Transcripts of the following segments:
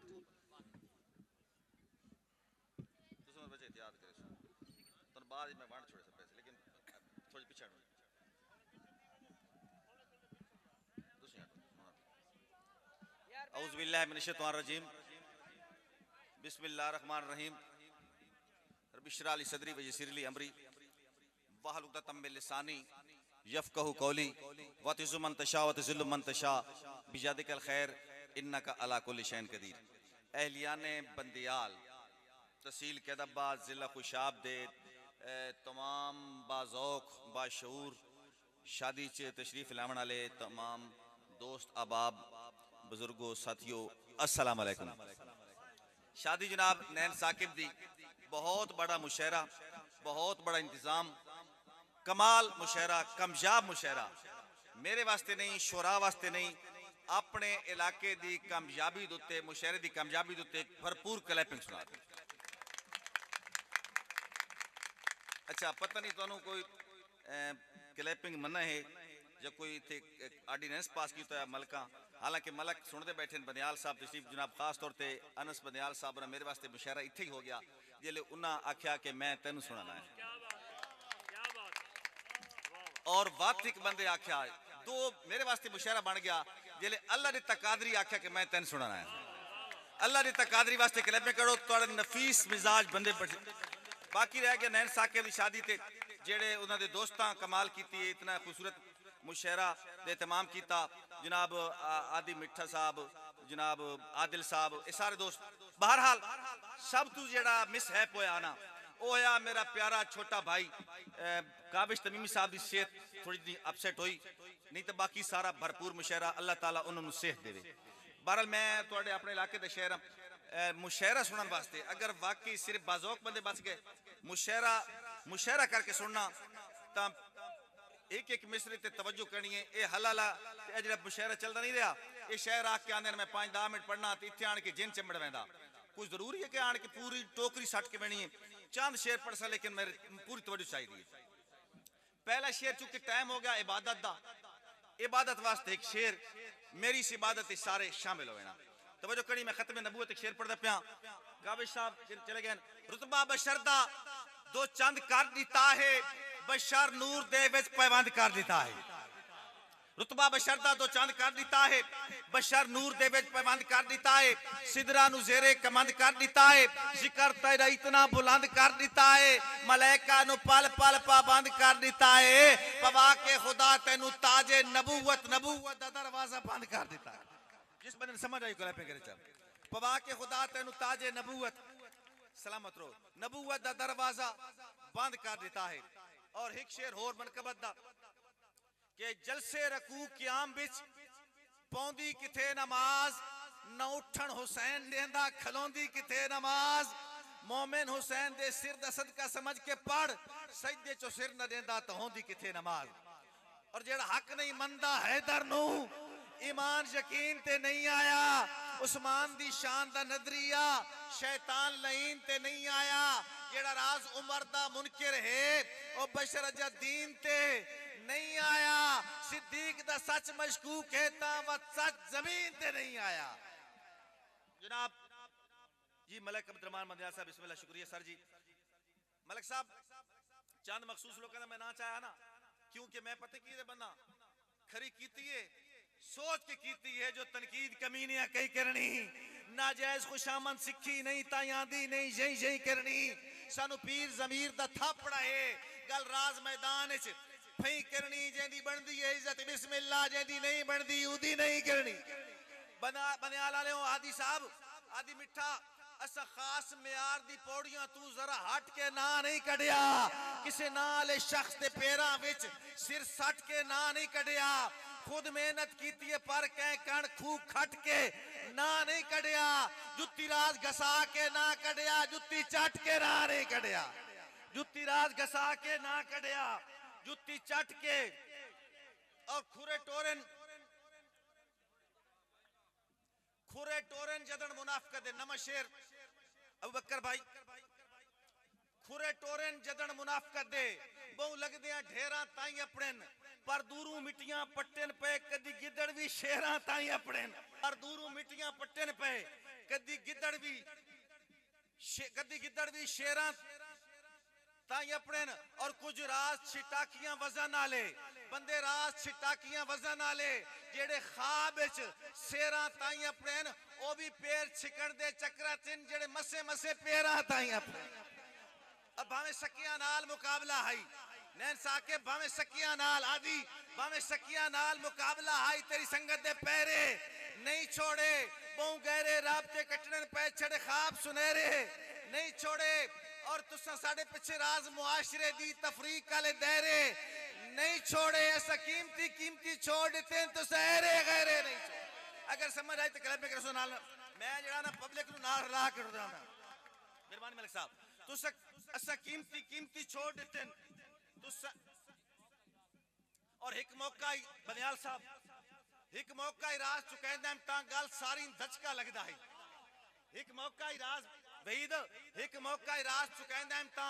तुम बच्चे एहतियात करे तो बाद में वंड छोड़े सब पैसे लेकिन थोड़ी पीछे हटो दूसरी हटो औज़ु बिल्लाहि मिनश शैतानिर रजीम बिस्मिल्लाहिर रहमानिर रहीम रब्बि इश्रह ली सदरी व यस्सिर ली अमरी वहलुल उक़दतम मिन लिसानी यफ़क़हू क़ौली व तु'इज़्ज़ु मन तशा व तुज़िल्लु मन तशा बियदिकल खैर इन्नका अला कुल्लि शैइन क़दीर। अहलियाने बंदियाल तहसील कैदाबाद ज़िला खुशाबदेद तमाम बाज़ौक़ बाशऊर शादी च तशरीफ़ लाने वाले तमाम दोस्त अहबाब बुजुर्गों साथियों अस्सलाम वालेकुम। शादी जनाब नैन साकिब दी बहुत बड़ा मुशायरा, बहुत बड़ा इंतज़ाम, कमाल मुशायरा, कामयाब मुशायरा, मेरे वास्ते नहीं, शोरा वास्ते नहीं, अपने इलाके दी कामयाबी दुते, मुशायरे दी कामयाबी दुते भरपूर क्लैपिंग सुना। अच्छा पता नहीं तुहानू कोई क्लैपिंग मना है या कोई इतने आर्डीनेंस पास किया मलका, हालांकि मलक सुनते बैठे बनियाल साहब तशरीफ जनाब खास तौर पर अनस बनियाल साहब ने मेरे वास्ते मुशायरा इत्थे ही हो गया जिले उन्हें आख्या कि मैं तेन सुनाना है और वातिक बंदे आख्या दो मेरे वास्ते मुशायरा बन गया जिले अल्लाह ने तकादरी आख्या कि मैं तेन सुनाना है। अल्लाह ने तकादरी वास्ते क्लैपिंग करो थोड़े नफीस मिजाज बंदे बाकी रह गया नैन साकिब की शादी ते जेड़े उन्होंने दोस्तां कमाल की इतना खूबसूरत मुशायरा दे तमाम किया जनाब आदि मिठा साहब जनाब आदिल साहब ये सारे दोस्त बहरहाल सब तू जेड़ा मिस हैप होया ना वो होया मेरा प्यारा छोटा भाई काबिश तमीमी साहब की सेहत थोड़ी जी अपसेट हुई नहीं तो बाकी सारा भरपूर मुशायरा अल्लाह ताला उन्होंने सेहत देवे। बहरहाल मैं थोड़े अपने इलाके के शहर मुशायरा सुनने वास्ते अगर वाकई सिर्फ बाज़ौक बंदे बच गए मुशायरा करके सुनना तो एक एक मिसरे ते तवज्जो करनी है। ये हलाला जो मुशायरा चलता नहीं रहा ये शहर आके आंदे मैं 5-10 मिनट पढ़ना तो इतने आन के जिन चिमड़ वैदा कुछ जरूरी है कि आन के पूरी टोकरी सट के बनी है चंद शेर पढ़ सा लेकिन मेरे पूरी तवज्जो चाहिए। पहला शेर चूंकि टाइम हो गया इबादत दा, इबादत वास्ते एक शेर मेरी इस इबादत सारे शामिल होना तवज्जो करी। मैं खत्म नबूवत एक शेर पढ़दा पिया काबिश साहब चले गए रुतबा बशरदा दो चंद कर दिता है बशर नूर दे विच पैबंद कर दिता है। रुतबा बशरदा दो चंद कर दिता है बशर नूर दे विच पैबंद कर दिता है। सिदरा नु ज़ेरे कमंद कर दिता है जिक्र तेरा इतना बुलंद कर दिता है। मलाइका नु पल पल पाबंद कर दिता है। पवा के खुदा तेनू ताजे नबूवत नबूवत दा दरवाजा बंद कर दिता है। जिस बंदे ने समझ आई को पे करे चल पवा के खुदा तेनू ताजे नबूवत सलामत रो नबूवत दा दरवाजा बंद कर देता है। और एक शेर होर मनकबत दा के जलसे रकू क़याम विच पौंदी किथे नमाज न उठन हुसैन देंदा खलोंदी किथे नमाज मोमिन हुसैन दे सिर दा सदका समझ के पढ़ सजदे चो सिर न देंदा तो होंदी किथे नमाज। और जेड़ा हक नहीं मनदा हैदर नू ईमान यकीन ते नहीं आया उस्मान दी शान दा नजरिया शैतान लईन ते नहीं आया। जेड़ा राज उमर दा मुनकिर है ओ बशर अजा दीन ते नहीं आया। सिद्दीक दा सच मशकूक है ता व सच जमीन ते नहीं आया। जनाब जी मलक अब्दुर्रहमान मंदियाल साहब बिस्मिल्लाह शुक्रिया सर जी। मलक साहब चंद मखसूस लोगों ने मैं ना चाहा ना क्योंकि मैं पता की बंदा खरी कीती है सोच के कीती है जो तनकीद कमीनियां कहीं करनी नाजायज खुशामंद सिखी नहीं तायादी नहीं यही यही करनी सानू पीर जमीर दा थापड़ा है गल राज मैदान च फई करनी जेंदी बनदी है इज्जत बिस्मिल्लाह जेंदी नहीं बनदी उदी नहीं करनी। बनियाल वाले आदि साहब आदि मिठा असा खास म्यार दी पौड़ियां तू जरा हट के ना नहीं कढ़िया किसे नाल शख्स दे पैरां विच सिर सट के ना नहीं कढ़िया खुद मेहनत की पर कह कण खूब खट के ना नहीं कढ़िया जुत्ती राज घसा के ना कढ़िया जुत्ती चट के ना नहीं कढ़िया जुत्ती राज घसा के ना कढ़िया जुत्ती चट के। और खुरे टोरन जदन मुनाफिक दे नम शेर अबू बकर भाई खुरे टोरन जदन मुनाफिक दे बहु लगदे ढेरा ताई अपने पर दूरू मिट्टियां पट्टन पे कदी गिदड़ भी शेरां ताई अपने पर दूरू मिट्टियां पट्टन पे कदी गिद्दड़ भी शेरां ताई अपने और कुछ राज छिटाकियां वजन नाले बंदे राज छिटाकियां वजन नाले जेड़े ख्वाब विच शेरां ताई अपने ओ भी पैर छिकण दे चक्करां च जेड़े मसे मसे पैरां ताई अपने अब भावे सकियां नाल मुकाबला है नैन साके भावे सकियां नाल आदि भावे सकियां नाल मुकाबला है तेरी संगत दे पैरे नहीं छोड़े बहु गहरे राबते कटने पे छड़े ख्वाब सुनहरे नहीं छोड़े और तुसा साडे पिछे राज मुआशरे दी तफरीक वाले दायरे नहीं छोड़े ऐसा कीमती छोड़ देते तो सहरे गहरे नहीं छोड़े अगर समझ आई तो क्लब में करसो नाल मैं जड़ा ना पब्लिक नु नाल रला कर दा मेहरबानी मलिक साहब तुसा ऐसा कीमती छोड़ देते तुसा और एक मौका ही बनियाल साहब एक मौका ही राज चुकैंदा ता गल सारी धचका लगदा है एक मौका ही राज वहीद एक मौका ही राज चुकैंदा ता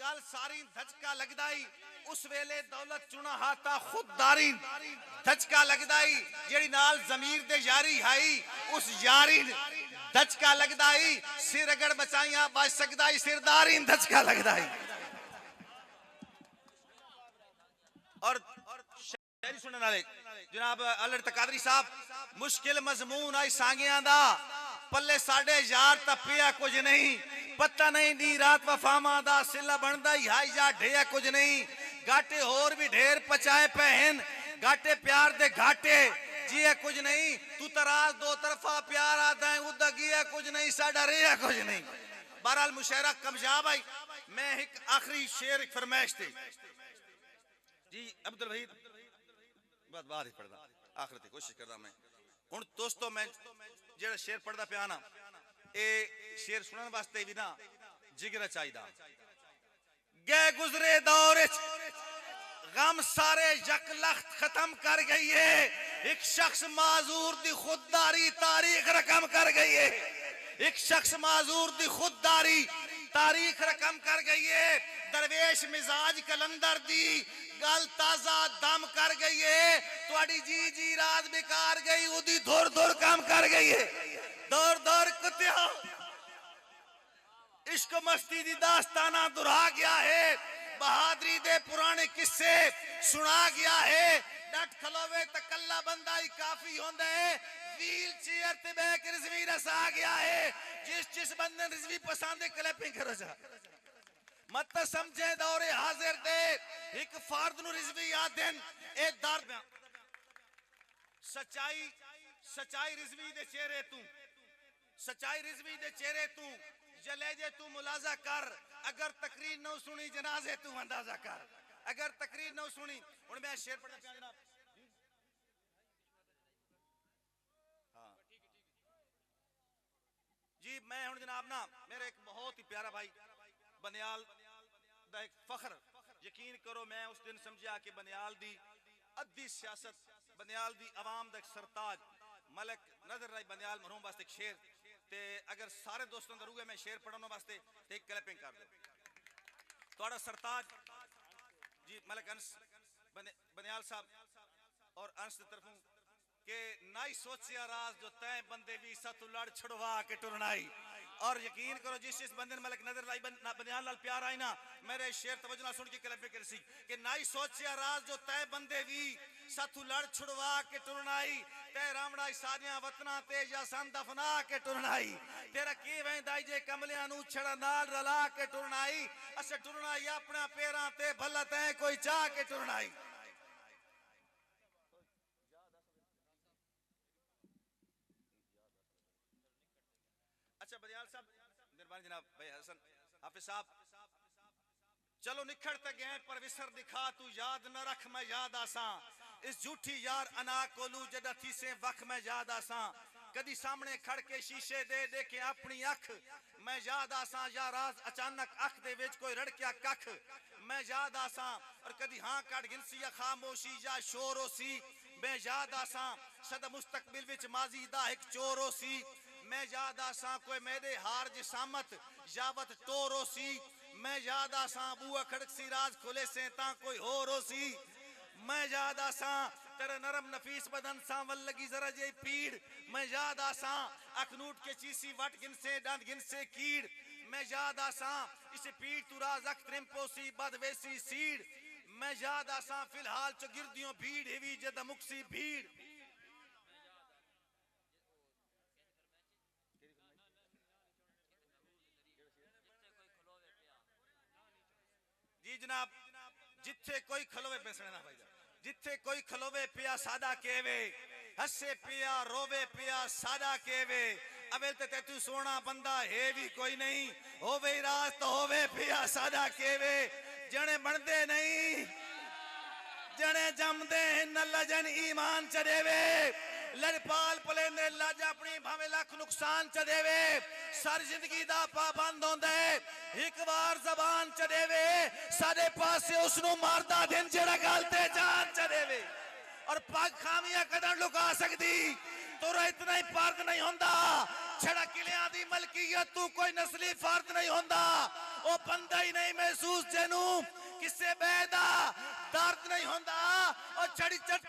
गल सारी धचका लगदा ही उस वेले दौलत चुना हाता खुददारी धचका लगदा ही जेड़ी नाल जमीर दे यारी हाई उस यारी धचका लगदा ही सिर अगड़ बचाइयां बच सकदा ही सिरदारी धचका लगदा ही और शायरी सुनने वाले जनाब अल्लाह तकादरी साहब मुश्किल मजमून आई सांगियां दा पल्ले साढ़े यार तपिया कुछ नहीं पता नहीं दी रात वफामा दा सिला बनदा ही हाई जा ढेया कुछ नहीं घाटे होर भी ढेर पचाए पहन घाटे प्यार दे घाटे जिया कुछ नहीं तू तराज दो तरफा प्यार आता है उदा गिया कुछ नहीं साडा रेया कुछ नहीं बहरहाल मुशायरा कामयाब आई मैं एक आखिरी शेर एक फरमाइश थी जी अब्दुल वहीद बात बाहर ही पढ़दा आखिर ते कोशिश करदा मैं हुन दोस्तों मैं जेड़ा शेर पढ़दा पिया ना ए शेर सुनने वास्ते भी ना जिगर चाहिदा गए गुजरे दौर गम सारे यक लख्त खत्म कर गई है एक शख्स माजूर दी खुददारी तारीख रकम कर गई है एक शख्स माजूर दी खुददारी तारीख रकम कर गई है दरवेश मिजाज कलंदर दी गल ताजा दम कर गई है तुहाडी जी रात बेकार गई उदी धुर काम कर गई है दौर कुत्तिया इश्क मस्ती दी दास्ताना दुरा गया है बहादुरी दे पुराने किस्से सुना गया है डट खलोवे तकल्ला बंदा ही काफी होंदा है व्हील चेयर ते बैठ के रिजवी रस आ गया है जिस बंदे रिजवी पसंद है क्लैपिंग करो जा मत समझे दौरे हाजिर दे एक फर्द नु रिजवी आदन ए दर्द सच्चाई रिजवी दे चेहरे तू सच्चाई रिजवी दे चेहरे तू जलेजे तू मुलाजा कर अगर तकरीर न सुनी जनाजे तू अंदाजा कर अगर तकरीर न सुनी हुन मैं शेर पढ़ना पिया जनाब हां जी मैं हुन जनाब ना मेरे एक बहुत ही प्यारा भाई बनियाल दा एक फख्र यकीन करो मैं उस दिन समझा कि बनियाल दी अद्धी सियासत बनियाल दी आवाम दा एक सरताज मलक नजर राय बनियाल मरहूम वास्ते एक शेर ते अगर सारे दोस्तों का रूह है मैं शेर पढ़ने वास्ते ते एक क्लैपिंग कर दो थोड़ा सरताज जी मलक अंस बनियाल साहब और अंस की तरफों के नाई सोचिया राज जो तय बंदे भी सतु लड़ छुड़वा के टुरनाई और यकीन करो जिस बंदे ने मलक नजर लाई बनियाल नाल प्यार आई ना मेरे शेर तवज्जो नाल सुन के क्लैपिंग कर सी कि नाई सोचिया राज जो तय बंदे भी सतु लड़ छुड़वा के टुरनाई ते रामड़ा सारियां वतना ते या सन दफना के टुरनाई तेरा की वेंदाई जे कमलियां नु छड़ा नाल रला के टुरनाई असे टुरनाई अपना पैरां ते भला ते कोई चाह के टुरनाई अच्छा बनियाल साहब मेहरबानी जनाब भाई हसन हाफिज साहब चलो निखड़ तक गए पर विसर दिखा तू याद न रख मैं याद आसा इस झूठी यार अना कोलू जदा थी से वख मैं याद आसा कदी सामने खड़ के शीशे दे देखे अपनी अख मैं याद आसा या राज अचानक अख दे विच कोई रड़किया कख मैं याद आसा और कदी हां काट गिनसी या खामोशी या शोर होसी मैं याद आसा सदा मुस्तकबिल विच माजी दा एक चोर होसी मैं याद आसा कोई मेरे हार जिसामत यावत टोरो सी मैं याद आसा बुआ खड़क सी राज खुले से ता कोई होरो सी मैं याद आसा तेरा नरम नफीस बदन सांवल लगी जरा जे पीड़ मैं याद आसा अखनूट के चीसी वट गिन से दंद गिन से कीड़ मैं याद आसा इस पीड़ तुरा जख्त त्रिम्पोसी बदवेसी सीड़ मैं याद आसा फिलहाल च गिरदियों भीड़ हेवी जद मुक्सी भीड़। जी जनाब जिथे कोई खलोवे बेसने ना भाई जिथे कोई खलोवे पिया सादा केवे हसे पिया रोवे पिया सादा केवे अबे ते तू सोना बंदा है भी कोई नहीं होवे राज तो होवे पिया सादा केवे जने बनदे नहीं जने जमदे न लजन ईमान च देवे लड़पाल पलेंदे लज अपनी भावे लख नुकसान च देवे सर जिंदगी दा पाबंद होंदा है एक बार जबान च देवे साडे पासे उसनु मारदा दिन जेड़ा गल ते जान च देवे और पग खामियां कदम लुका सकदी तोरा इतना ही फर्क नहीं होंदा छड़ा किलियां दी मलकियत तू कोई नस्ली फर्क नहीं होंदा ओ बंदा ही नहीं महसूस जेनू किसे बेदा दर्द नहीं होंदा और छड़ी चढ़ता